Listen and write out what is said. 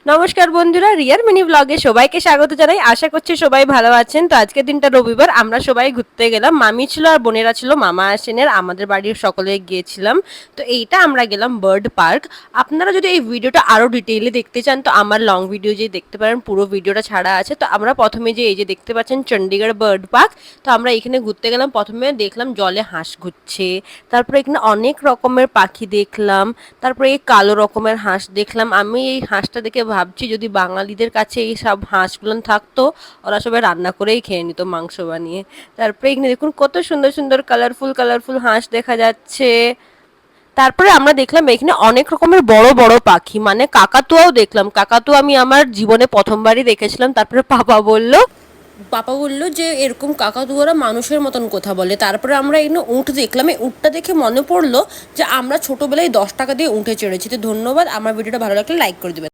নমস্কার বন্ধুরা, রিয়ার মিনি ব্লগে সবাইকে স্বাগত জানাই। আশা করছি সবাই ভালো আছেন। তো আজকের দিনটা রবিবার, আমরা সবাই ঘুরতে গেলাম। মামি ছিল আর বোনেরা ছিল, মামা আসেনের, আমাদের বাড়ির সকলে গিয়েছিলাম। তো এইটা আমরা গেলাম বার্ড পার্ক। আপনারা যদি এই ভিডিওটা আরো ডিটেইলে দেখতে চান তো আমার লং ভিডিও যে দেখতে পারেন, পুরো ভিডিওটা ছাড়া আছে। তো আমরা প্রথমে যে এই যে দেখতে পাচ্ছেন চণ্ডীগড় বার্ড পার্ক, তো আমরা এখানে ঘুরতে গেলাম। প্রথমে দেখলাম জলে হাঁস ঘুরছে, তারপরে এখানে অনেক রকমের পাখি দেখলাম, তারপরে এই কালো রকমের হাঁস দেখলাম। আমি এই হাঁসটা দেখে ভাবছি যদি বাঙালিদের কাছে এই সব হাঁসগুলো থাকতো, ওরা সবাই রান্না করেই খেয়ে নিত মাংস বানিয়ে। তারপরে এখানে দেখুন কত সুন্দর সুন্দর কালারফুল কালারফুল হাঁস দেখা যাচ্ছে। তারপরে আমরা দেখলাম এখানে অনেক রকমের বড় বড় পাখি, মানে কাকাতুয়াও দেখলাম। কাকাতুয়া আমি আমার জীবনে প্রথমবারই দেখেছিলাম। তারপরে পাপা বললো যে এরকম কাকাতুয়ারা মানুষের মতন কথা বলে। তারপরে আমরা এখানে উঁট দেখলাম। এই উঁটটা দেখে মনে পড়লো যে আমরা ছোটবেলায় 10 টাকা দিয়ে উঁটে চড়েছি। তো ধন্যবাদ, আমার ভিডিওটা ভালো লাগলে লাইক করে দেবেন।